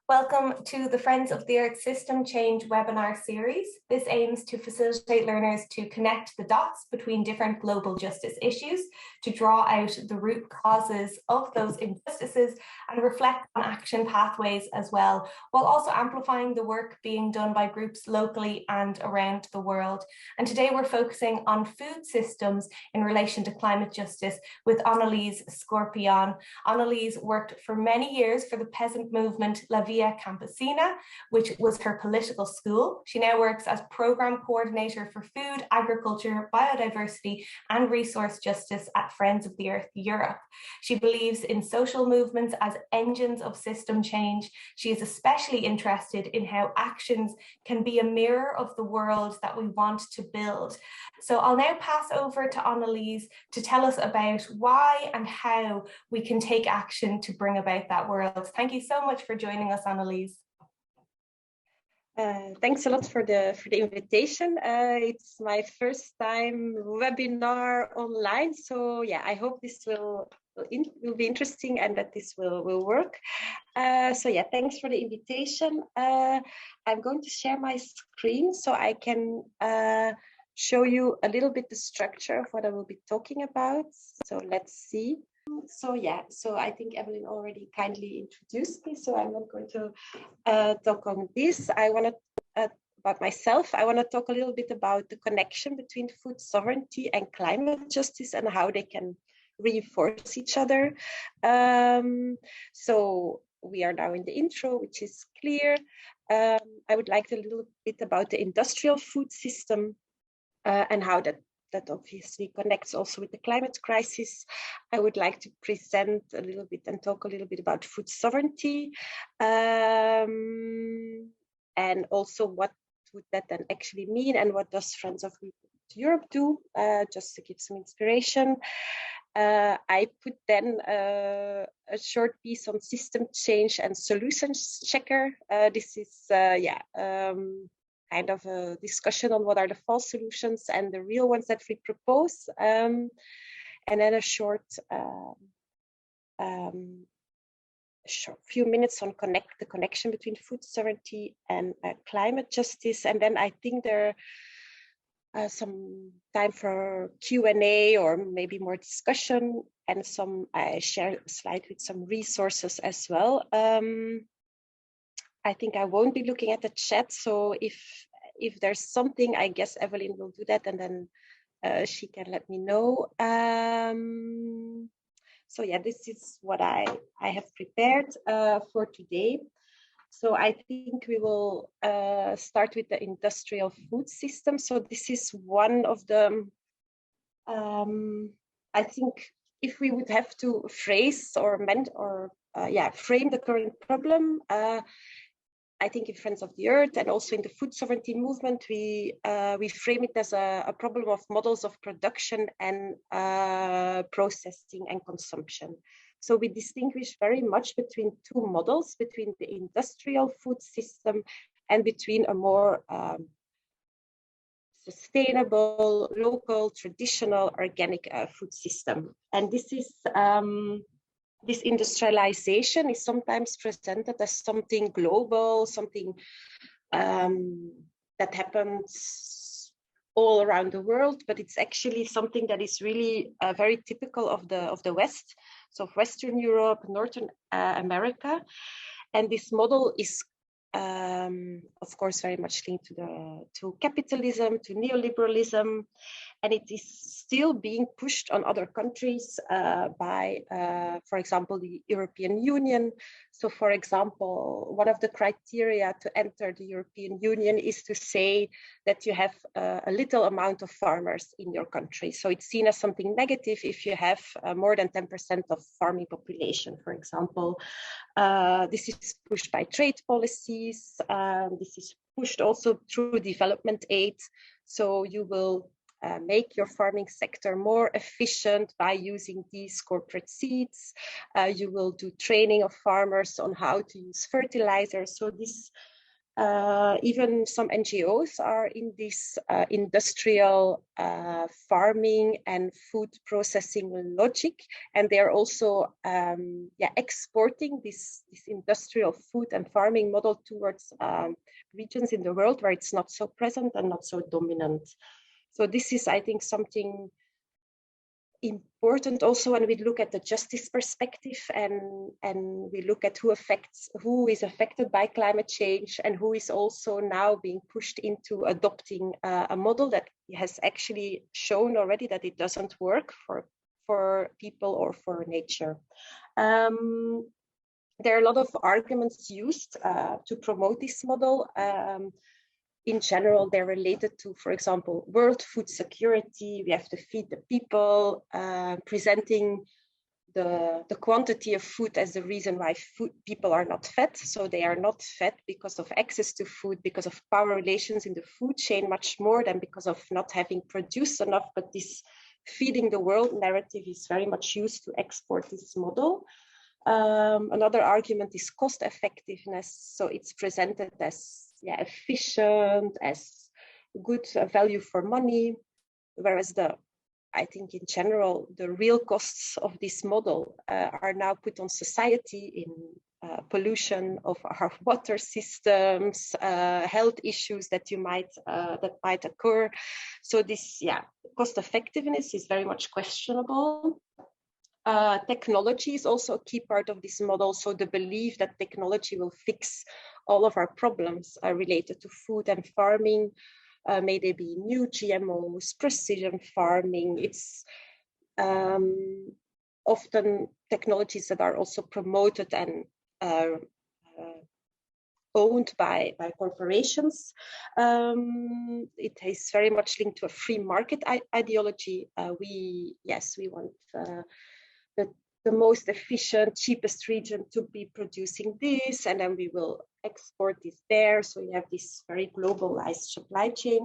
Welcome to the Friends of the Earth System Change webinar series. This aims to facilitate learners to connect the dots between different global justice issues, to draw out the root causes of those injustices and reflect on action pathways as well, while also amplifying the work being done by groups locally and around the world. And today we're focusing on food systems in relation to climate justice with Annelies Schorpion. Annelies worked for many years for the peasant movement La Via Campesina, which was her political school. She now works as program coordinator for food, agriculture, biodiversity, and resource justice at Friends of the Earth Europe. She believes in social movements as engines of system change. She is especially interested in how actions can be a mirror of the world that we want to build. So I'll now pass over to Annelies to tell us about why and how we can take action to bring about that world. Thank you so much for joining us, Annelies. Thanks a lot for the invitation. It's my first time webinar online, so yeah, I hope this will be interesting and that this will work. So yeah, thanks for the invitation. I'm going to share my screen so I can show you a little bit the structure of what I will be talking about. So let's see. So yeah, so I think Evelyn already kindly introduced me, so I'm not going to talk on this. I want to about myself. I want to talk a little bit about the connection between food sovereignty and climate justice and how they can reinforce each other. So we are now in the intro, which is clear. I would like a little bit about the industrial food system and how that obviously connects also with the climate crisis. I would like to present a little bit and talk a little bit about food sovereignty, and also what would that then actually mean and what does Friends of Europe do, just to give some inspiration. I put then a short piece on system change and solutions checker. This is, kind of a discussion on what are the false solutions and the real ones that we propose, and then a short few minutes on the connection between food sovereignty and climate justice, and then I think there are some time for Q&A or maybe more discussion, and I share a slide with some resources as well. I think I won't be looking at the chat, so if there's something, I guess Evelyn will do that, and then she can let me know. So yeah, this is what I have prepared for today. So I think we will start with the industrial food system. So this is one of the, I think if we would have to phrase or frame the current problem, I think in Friends of the Earth and also in the food sovereignty movement, we frame it as a problem of models of production and processing and consumption. So we distinguish very much between two models, between the industrial food system and between a more sustainable, local, traditional, organic food system. And this is this industrialization is sometimes presented as something global, something that happens all around the world, but it's actually something that is really very typical of the West, so of Western Europe, Northern America, and this model is of course very much linked to capitalism, to neoliberalism, and it is still being pushed on other countries by, for example, the European Union. So, for example, one of the criteria to enter the European Union is to say that you have a little amount of farmers in your country. So it's seen as something negative if you have more than 10% of farming population, for example. This is pushed by trade policies. This is pushed also through development aid. So you will make your farming sector more efficient by using these corporate seeds. You will do training of farmers on how to use fertilizers. So this Even some NGOs are in this industrial farming and food processing logic, and they are also exporting this industrial food and farming model towards regions in the world where it's not so present and not so dominant. So this is, I think, something important also when we look at the justice perspective and we look at who is affected by climate change and who is also now being pushed into adopting a model that has actually shown already that it doesn't work for people or for nature. There are a lot of arguments used to promote this model. In general, they're related to, for example, world food security. We have to feed the people, presenting the quantity of food as the reason why people are not fed. So they are not fed because of access to food, because of power relations in the food chain, much more than because of not having produced enough. But this feeding the world narrative is very much used to export this model. Another argument is cost effectiveness. So it's presented as efficient, as good value for money, whereas I think in general, the real costs of this model are now put on society in pollution of our water systems, health issues that might occur. So this, cost effectiveness is very much questionable. Technology is also a key part of this model. So the belief that technology will fix all of our problems related to food and farming, may they be new GMOs, precision farming. It's often technologies that are also promoted and owned by corporations. It is very much linked to a free market ideology. We want the most efficient, cheapest region to be producing this, and then we will export this there. So you have this very globalized supply chain.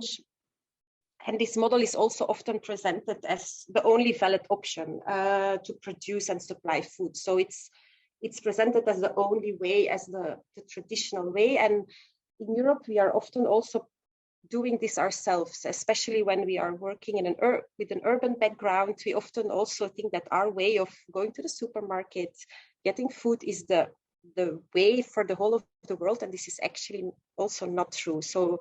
And this model is also often presented as the only valid option to produce and supply food. So it's presented as the only way, as the traditional way. And in Europe, we are often also doing this ourselves, especially when we are working with an urban background. We often also think that our way of going to the supermarket, getting food is the way for the whole of the world, and this is actually also not true. So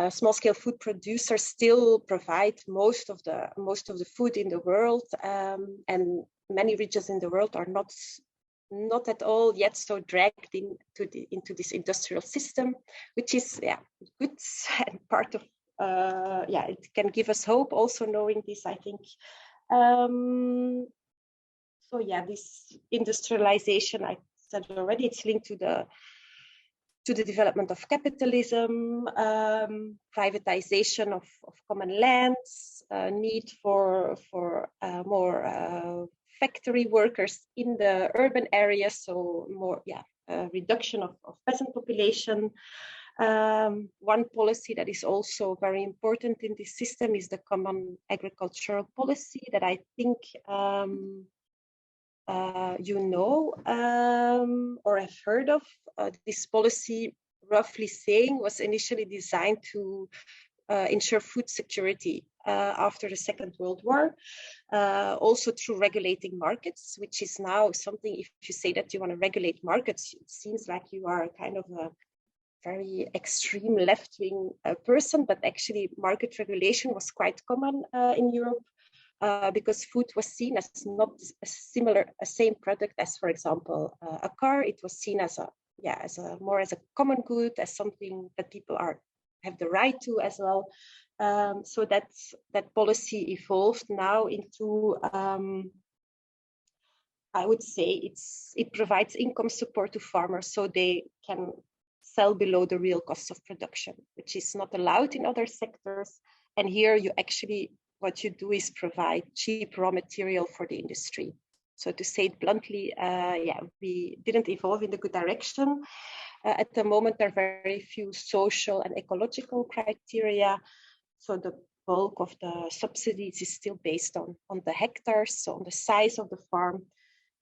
small-scale food producers still provide most of the food in the world, and many regions in the world are not at all yet so dragged into this industrial system, which is good and part of it can give us hope also knowing this, I think. This industrialization, I said already, it's linked to the development of capitalism, privatization of common lands, need for more factory workers in the urban areas, so more reduction of peasant population. One policy that is also very important in this system is the common agricultural policy that I think or have heard of. This policy, roughly saying, was initially designed to ensure food security after the Second World War, also through regulating markets, which is now something, if you say that you want to regulate markets, it seems like you are kind of a very extreme left-wing person, but actually market regulation was quite common in Europe because food was seen as not a same product as, for example, a car. It was seen as more as a common good, as something that people have the right to as well. So that policy evolved now into, I would say, it provides income support to farmers so they can sell below the real cost of production, which is not allowed in other sectors. And here what you do is provide cheap raw material for the industry. So to say it bluntly, we didn't evolve in the good direction. At the moment, there are very few social and ecological criteria. So the bulk of the subsidies is still based on the hectares, so on the size of the farm.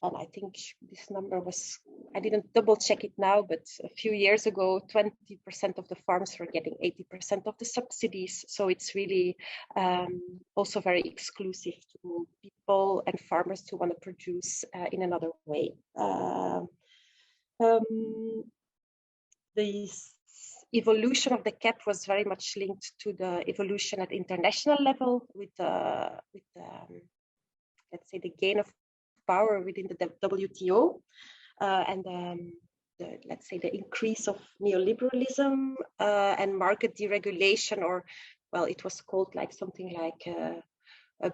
And I think this number was I didn't double check it now, but a few years ago, 20% of the farms were getting 80% of the subsidies. So it's really also very exclusive to people and farmers who want to produce in another way. The evolution of the CAP was very much linked to the evolution at international level with let's say, the gain of power within the WTO and let's say, the increase of neoliberalism and market deregulation, or, well, it was called like something like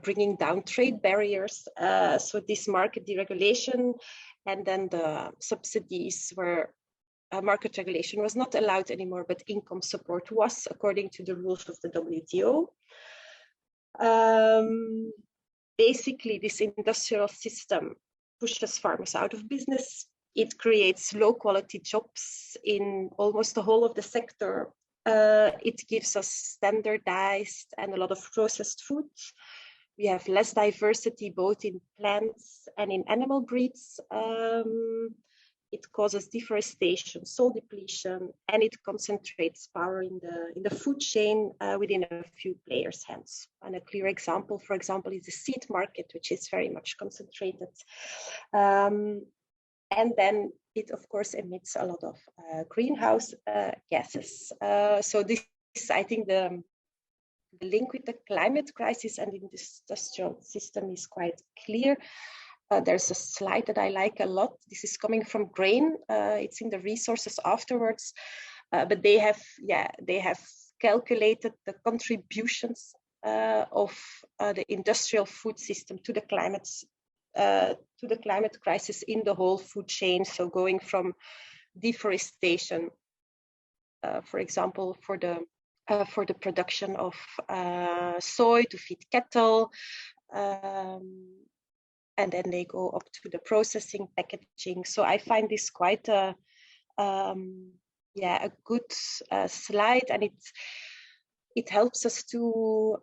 bringing down trade barriers. So this market deregulation, and then the subsidies were market regulation was not allowed anymore, but income support was, according to the rules of the WTO. Basically, this industrial system pushes farmers out of business. It creates low quality jobs in almost the whole of the sector. It gives us standardized and a lot of processed foods. We have less diversity both in plants and in animal breeds. It causes deforestation, soil depletion, and it concentrates power in the food chain within a few players' hands. And a clear example, for example, is the seed market, which is very much concentrated. And then it, of course, emits a lot of greenhouse gases. So this is, I think, the link with the climate crisis and in this industrial system is quite clear. There's a slide that I like a lot. This is coming from Grain. It's in the resources afterwards, but they have calculated the contributions of the industrial food system to the climate crisis in the whole food chain. So going from deforestation, for example, for the production of soy to feed cattle. And then they go up to the processing, packaging. So I find this quite a good slide, and it helps us to.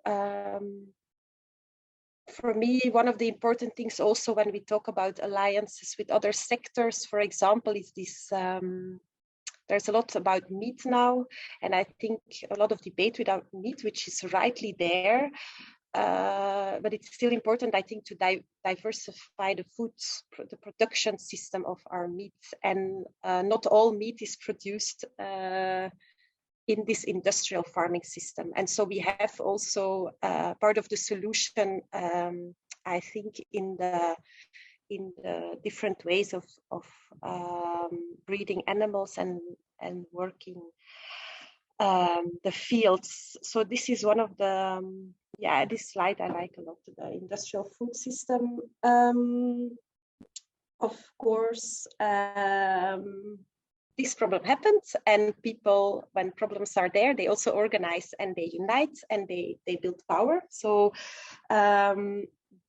For me, one of the important things also when we talk about alliances with other sectors, for example, is this. There's a lot about meat now, and I think a lot of debate without meat, which is rightly there. But it's still important, I think, to diversify the production system of our meat. And not all meat is produced in this industrial farming system. And so we have also part of the solution, I think, in the different ways of breeding animals and working the fields. So this is one of the this slide I like a lot, the industrial food system. Of course, this problem happened, and people, when problems are there, they also organize and they unite and they build power. So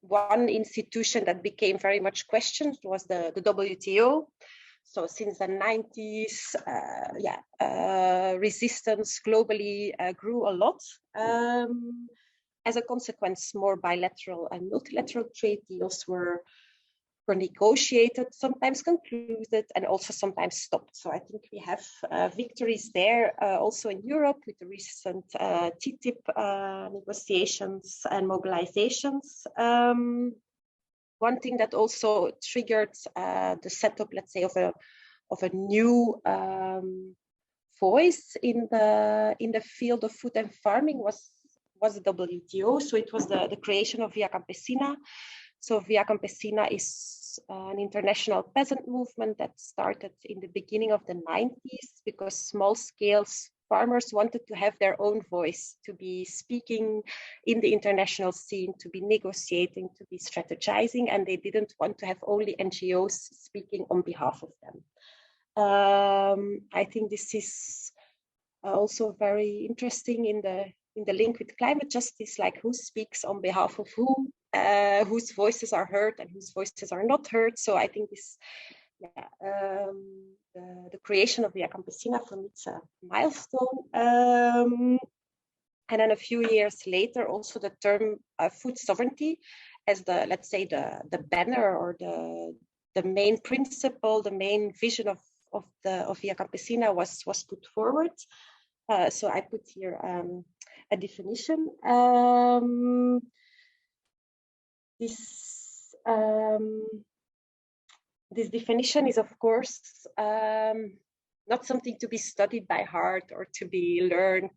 one institution that became very much questioned was the WTO. So since the 90s, resistance globally grew a lot. As a consequence, more bilateral and multilateral trade deals were negotiated, sometimes concluded, and also sometimes stopped. So I think we have victories there, also in Europe with the recent TTIP negotiations and mobilizations. One thing that also triggered the setup, let's say, of a new voice in the field of food and farming was the WTO. So it was the creation of Via Campesina. So Via Campesina is an international peasant movement that started in the beginning of the 90s because small-scale farmers wanted to have their own voice, to be speaking in the international scene, to be negotiating, to be strategizing, and they didn't want to have only NGOs speaking on behalf of them. I think this is also very interesting in the link with climate justice, like who speaks on behalf of whom, whose voices are heard and whose voices are not heard. So I think this, the creation of Via Campesina, for me, it's a milestone. And then a few years later, also the term food sovereignty as the, let's say, the banner or the main principle, the main vision of Via Campesina was put forward. So I put here a definition. This definition is, of course, not something to be studied by heart or to be learned.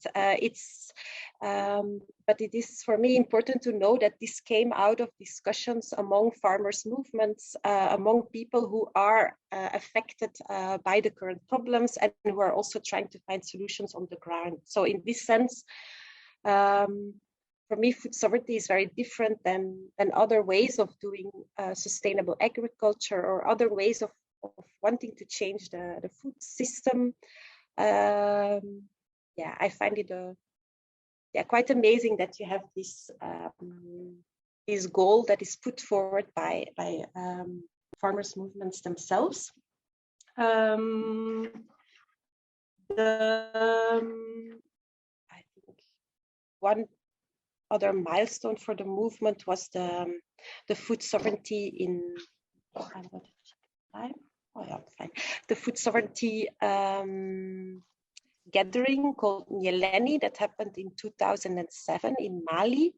But it is for me important to know that this came out of discussions among farmers' movements, among people who are affected by the current problems and who are also trying to find solutions on the ground. So in this sense, for me, food sovereignty is very different than other ways of doing sustainable agriculture or other ways of wanting to change the food system. Yeah, I find it quite amazing that you have this goal that is put forward by farmers' movements themselves. I think one other milestone for the movement was the food sovereignty in the food sovereignty gathering called Nyeleni that happened in 2007 in Mali.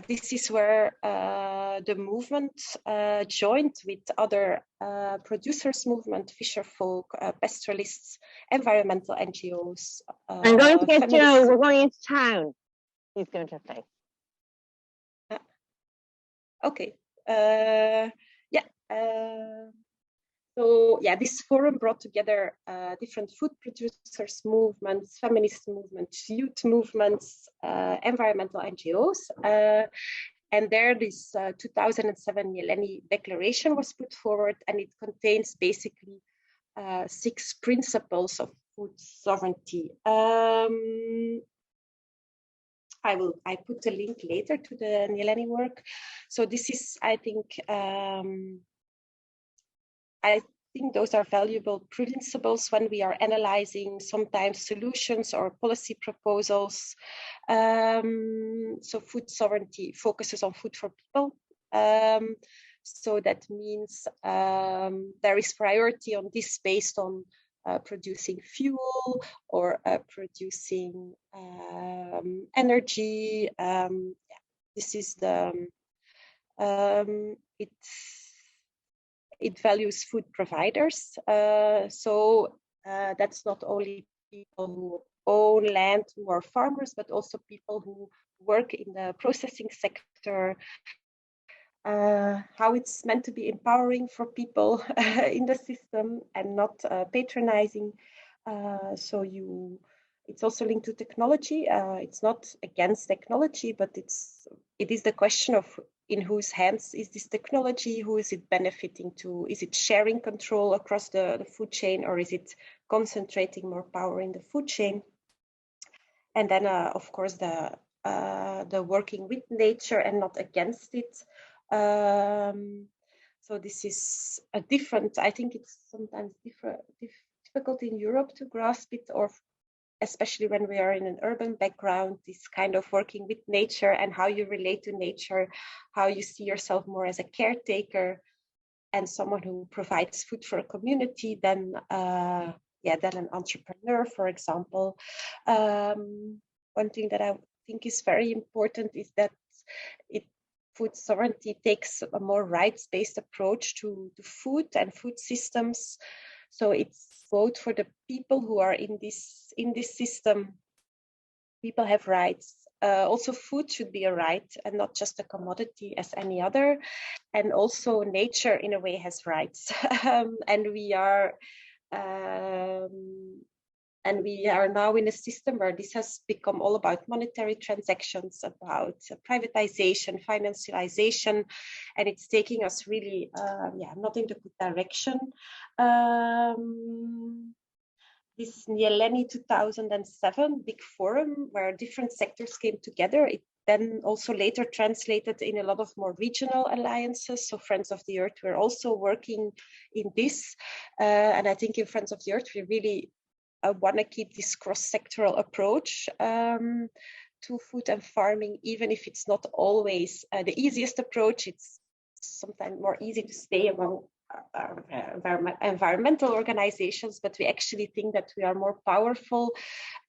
This is where the movement joined with other producers movement, fisher folk, pastoralists, environmental NGOs. I'm going to get Joe. We're going into town. He's going to say. Okay. So this forum brought together different food producers movements, feminist movements, youth movements, environmental NGOs. And there this 2007 Nyeleni Declaration was put forward, and it contains basically 6 principles of food sovereignty. I put a link later to the Nyeleni work. So this is, I think those are valuable principles when we are analyzing sometimes solutions or policy proposals. So food sovereignty focuses on food for people. So that means there is priority on this based on producing fuel or producing energy. This is it values food providers. So that's not only people who own land, who are farmers, but also people who work in the processing sector. How it's meant to be empowering for people in the system and not patronizing. It's also linked to technology. It's not against technology, but it is the question of in whose hands is this technology? Who is it benefiting to? Is it sharing control across the food chain, or is it concentrating more power in the food chain? And then, of course, the working with nature and not against it. So this is a different. I think it's sometimes difficult in Europe to grasp it, or especially when we are in an urban background, this kind of working with nature and how you relate to nature, how you see yourself more as a caretaker and someone who provides food for a community than an entrepreneur, for example. One thing that I think is very important is that food sovereignty takes a more rights-based approach to food and food systems. So it's both for the people who are in this system. People have rights. Also, food should be a right and not just a commodity as any other. And also, nature in a way has rights. And we are now in a system where this has become all about monetary transactions, about privatization, financialization, and it's taking us really, not in the good direction. This Nyeleni 2007 big forum where different sectors came together, it then also later translated in a lot of more regional alliances. So Friends of the Earth were also working in this. And I think in Friends of the Earth, we really want to keep this cross-sectoral approach to food and farming, even if it's not always the easiest approach. It's sometimes more easy to stay among environmental organizations, but we actually think that we are more powerful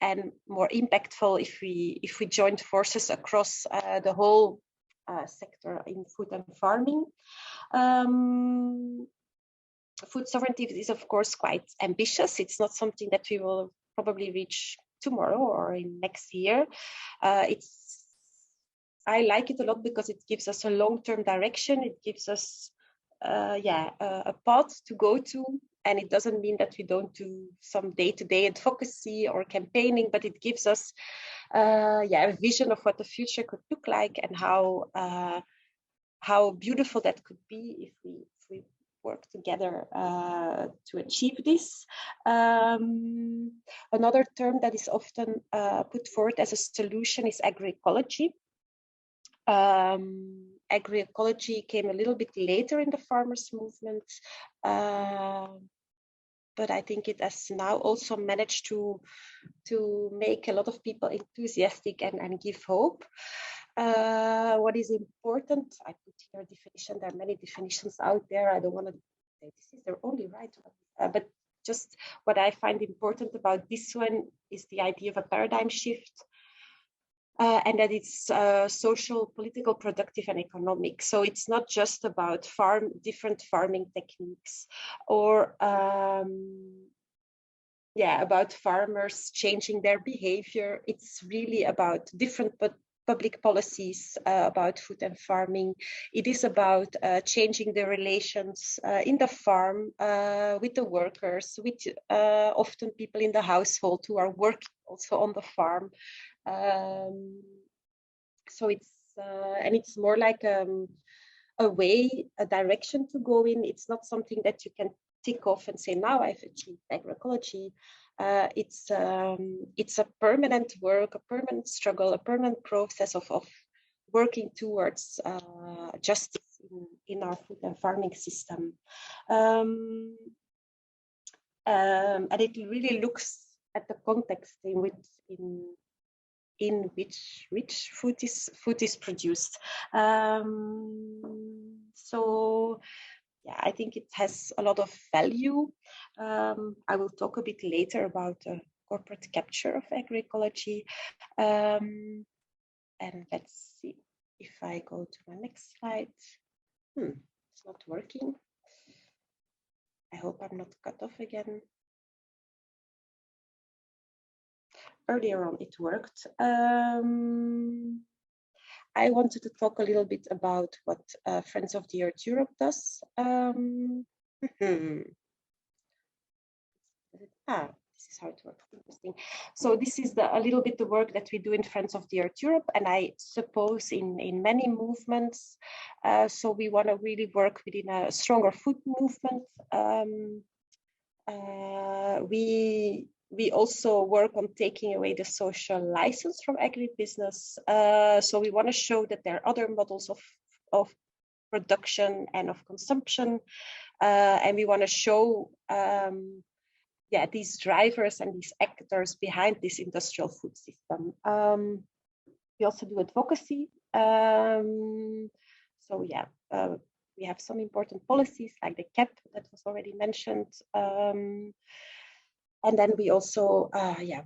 and more impactful if we join forces across the whole sector in food and farming. Food sovereignty is, of course, quite ambitious. It's not something that we will probably reach tomorrow or in next year. I like it a lot because it gives us a long-term direction. It gives us a path to go to, and it doesn't mean that we don't do some day-to-day advocacy or campaigning, but it gives us a vision of what the future could look like and how beautiful that could be if we work together to achieve this. Another term that is often put forward as a solution is agroecology. Agroecology came a little bit later in the farmers' movement, but I think it has now also managed to make a lot of people enthusiastic and give hope. What is important, I put here a definition, there are many definitions out there, I don't want to say this is their only right one, but just what I find important about this one is the idea of a paradigm shift, and that it's social, political, productive, and economic. So it's not just about different farming techniques or about farmers changing their behavior. It's really about different public policies about food and farming. It is about changing the relations in the farm with the workers, with often people in the household who are working also on the farm. So it's more like a direction to go in. It's not something that you can tick off and say, now I've achieved agroecology. It's a permanent work, a permanent struggle, a permanent process of working towards justice in our food and farming system. And it really looks at the context in which food is produced. So I think it has a lot of value. I will talk a bit later about corporate capture of agroecology. And let's see if I go to my next slide. It's not working. I hope I'm not cut off again. Earlier on it worked. I wanted to talk a little bit about what Friends of the Earth Europe does. This is how it works. Interesting. So this is a little bit the work that we do in Friends of the Earth Europe, and I suppose in many movements. So we want to really work within a stronger food movement. We also work on taking away the social license from agribusiness. So we want to show that there are other models of production and of consumption. And we want to show these drivers and these actors behind this industrial food system. We also do advocacy. We have some important policies like the CAP that was already mentioned. And then we also,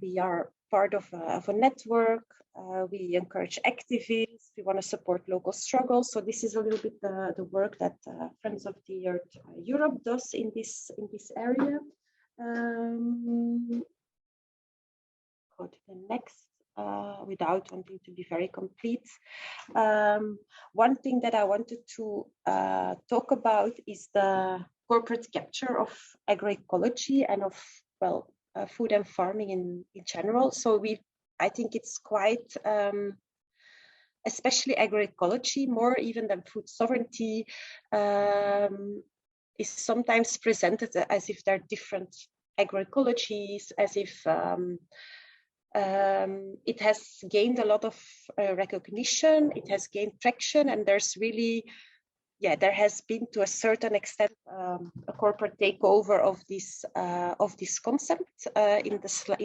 we are part of a network. We encourage activists. We want to support local struggles. So this is a little bit the work that Friends of the Earth Europe does in this area. Go to the next, without wanting to be very complete. One thing that I wanted to talk about is the corporate capture of agroecology and of food and farming in general. So I think it's quite, especially agroecology, more even than food sovereignty, is sometimes presented as if they're different agroecologies, as if it has gained a lot of recognition, it has gained traction, and there's really, there has been to a certain extent a corporate takeover of this concept. In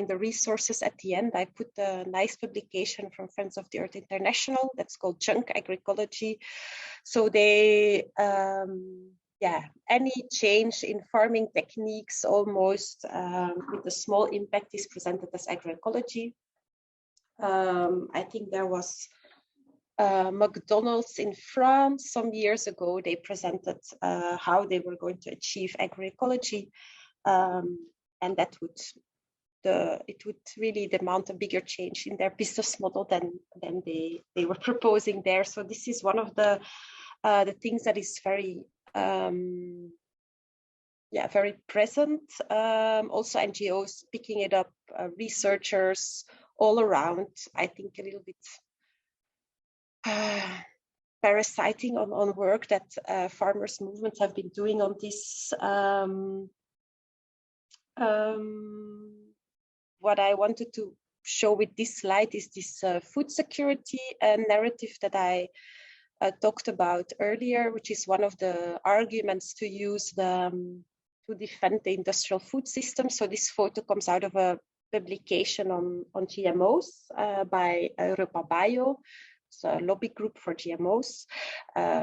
the resources at the end, I put a nice publication from Friends of the Earth International that's called Junk Agroecology. So they any change in farming techniques almost with a small impact is presented as agroecology. I think there was McDonald's in France some years ago. They presented how they were going to achieve agroecology, and that would it would really demand a bigger change in their business model than they were proposing there. So this is one of the things that is very very present. Also NGOs picking it up, researchers all around. I think a little bit parasiting on work that farmers' movements have been doing on this. What I wanted to show with this slide is this food security narrative that I talked about earlier, which is one of the arguments to use to defend the industrial food system. So this photo comes out of a publication on GMOs by Europa Bio. It's a lobby group for GMOs.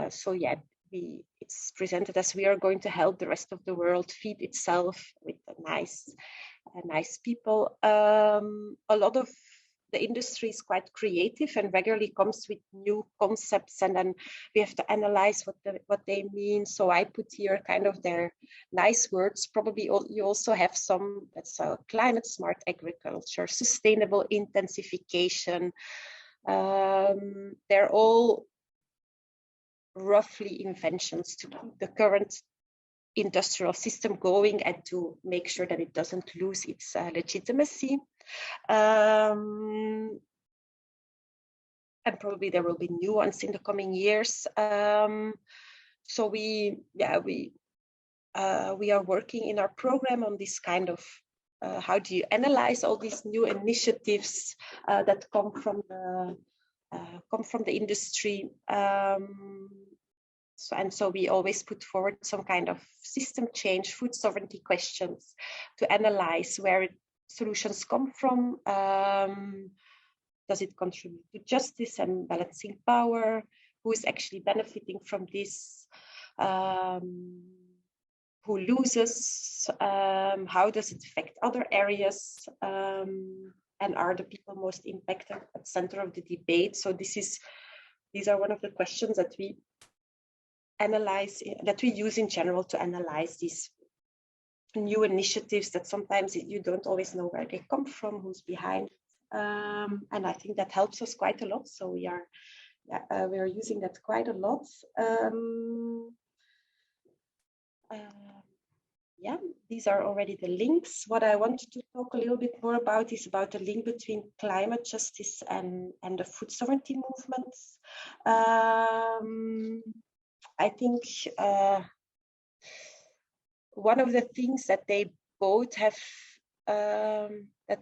So yeah, it's presented as we are going to help the rest of the world feed itself with nice people. A lot of the industry is quite creative and regularly comes with new concepts, and then we have to analyze what they mean. So I put here kind of their nice words. Probably you also have some that's climate smart agriculture, sustainable intensification. They're all roughly inventions to keep the current industrial system going and to make sure that it doesn't lose its legitimacy. And probably there will be new ones in the coming years. So we are working in our program on this kind of how do you analyze all these new initiatives that come from the industry. So we always put forward some kind of system change, food sovereignty questions to analyze where solutions come from. Does it contribute to justice and balancing power? Who is actually benefiting from this? Who loses? How does it affect other areas? And are the people most impacted at the center of the debate? So these are one of the questions that we analyze, that we use in general to analyze these new initiatives that sometimes you don't always know where they come from, who's behind. And I think that helps us quite a lot. So we are using that quite a lot. These are already the links. What I wanted to talk a little bit more about is about the link between climate justice and the food sovereignty movements. I think one of the things that they both have that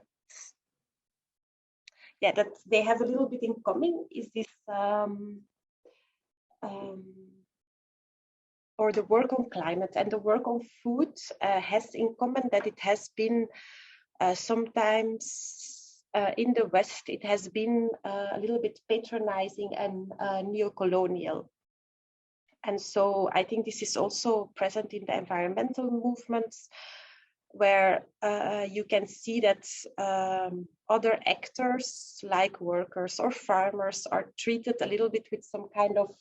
they have a little bit in common is this or the work on climate and the work on food has in common that it has been sometimes in the West, it has been a little bit patronizing and neo-colonial. And so I think this is also present in the environmental movements, where you can see that other actors like workers or farmers are treated a little bit with some kind of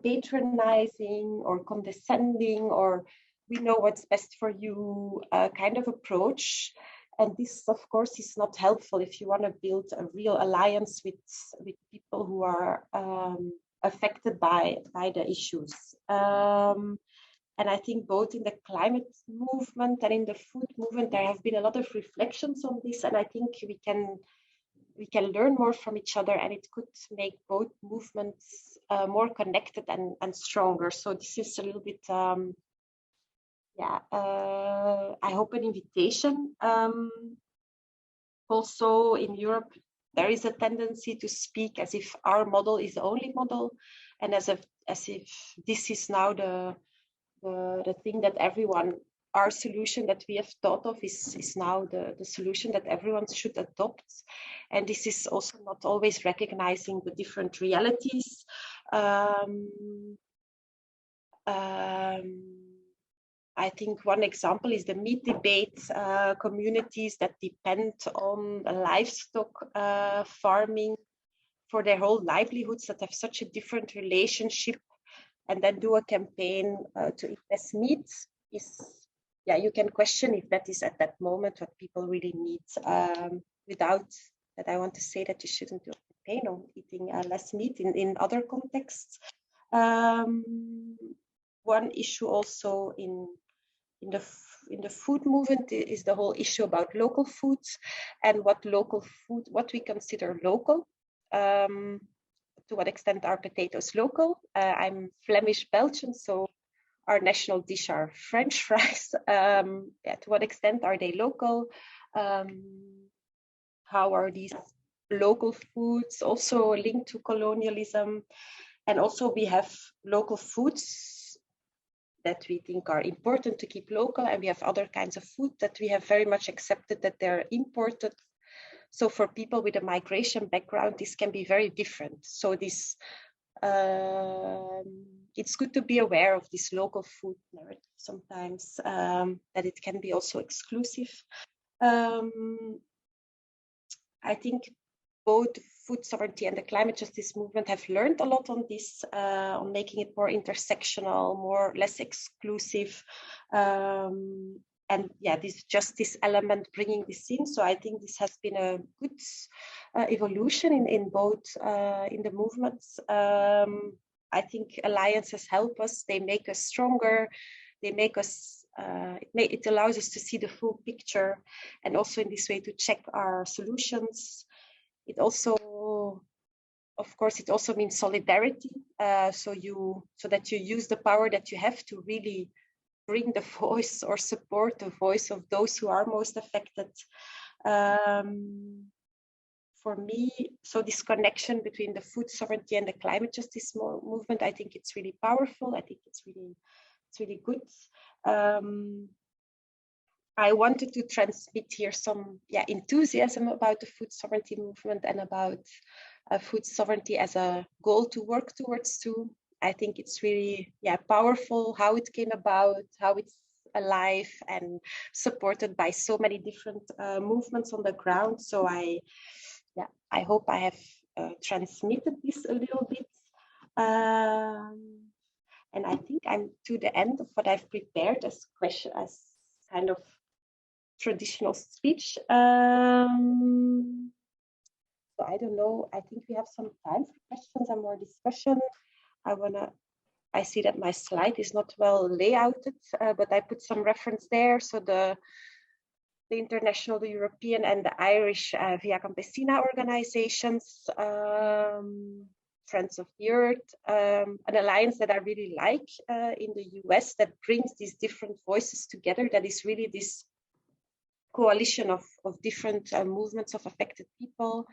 patronizing or condescending, or we know what's best for you kind of approach. And this, of course, is not helpful if you want to build a real alliance with people who are affected by the issues. And I think both in the climate movement and in the food movement, there have been a lot of reflections on this. And I think we can learn more from each other, and it could make both movements more connected and stronger. So this is a little bit, I hope an invitation. Also in Europe, there is a tendency to speak as if our model is the only model, and as if this is now the thing that our solution that we have thought of is now the solution that everyone should adopt. And this is also not always recognizing the different realities. I think one example is the meat debate, communities that depend on livestock farming for their whole livelihoods, that have such a different relationship, and then do a campaign to eat less meat is, yeah, you can question if that is at that moment what people really need. Without that, I want to say that you shouldn't do a campaign on eating less meat in other contexts. One issue also in the food movement is the whole issue about local foods and what we consider local. To what extent are potatoes local? I'm Flemish Belgian, so our national dish are French fries. Yeah, to what extent are they local? How are these local foods also linked to colonialism? And also we have local foods that we think are important to keep local, and we have other kinds of food that we have very much accepted that they're imported. So for people with a migration background, this can be very different. So this, it's good to be aware of this local food narrative sometimes, that it can be also exclusive. I think both food sovereignty and the climate justice movement have learned a lot on this, on making it more intersectional, less exclusive. And yeah, this justice element, bringing this in. So I think this has been a good evolution in both in the movements. I think alliances help us. They make us stronger. They make us. It allows us to see the full picture, and also in this way to check our solutions. It also, of course, it also means solidarity. So that you use the power that you have to really bring the voice or support the voice of those who are most affected. For me, so this connection between the food sovereignty and the climate justice movement, I think it's really powerful. I think it's really good. I wanted to transmit here some enthusiasm about the food sovereignty movement and about food sovereignty as a goal to work towards too. I think it's really powerful how it came about, how it's alive and supported by so many different movements on the ground. So I hope I have transmitted this a little bit. And I think I'm to the end of what I've prepared as kind of traditional speech. So I don't know, I think we have some time for questions and more discussion. I see that my slide is not well layouted, but I put some reference there. So the international, the European and the Irish Via Campesina organizations, Friends of the Earth, an alliance that I really like in the US that brings these different voices together, that is really this coalition of different movements of affected people.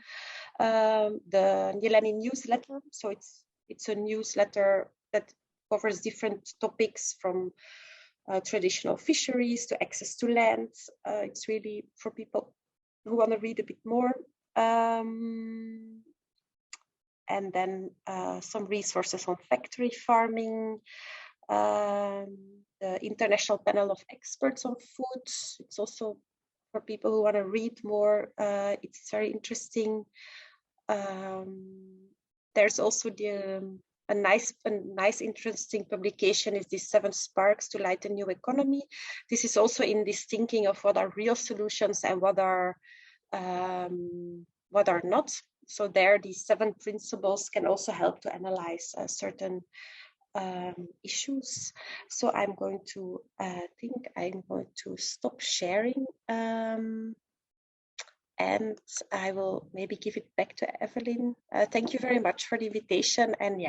The Nyeleni newsletter, so it's a newsletter that covers different topics from traditional fisheries to access to land. It's really for people who want to read a bit more. And then some resources on factory farming, the International Panel of Experts on Food. It's also for people who want to read more. It's very interesting. There's also a nice interesting publication is this 7 Sparks to Light a New Economy. This is also in this thinking of what are real solutions and what are not. So there, these 7 principles can also help to analyze certain issues. So I'm going to stop sharing, and I will maybe give it back to Evelyn. Thank you very much for the invitation, and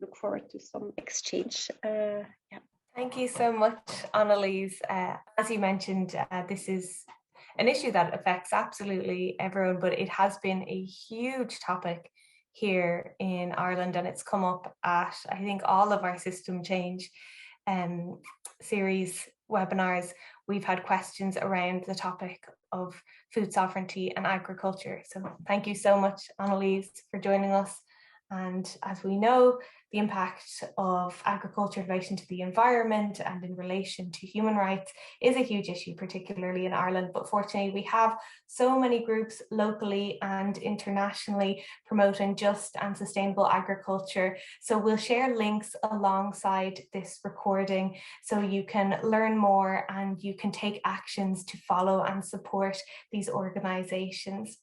look forward to some exchange. Thank you so much, Annelies. As you mentioned, this is an issue that affects absolutely everyone, but it has been a huge topic here in Ireland, and it's come up at, I think, all of our system change series webinars. We've had questions around the topic of food sovereignty and agriculture. So thank you so much, Annelies, for joining us. And as we know, the impact of agriculture in relation to the environment and in relation to human rights is a huge issue, particularly in Ireland. But fortunately, we have so many groups locally and internationally promoting just and sustainable agriculture. So we'll share links alongside this recording so you can learn more and you can take actions to follow and support these organisations.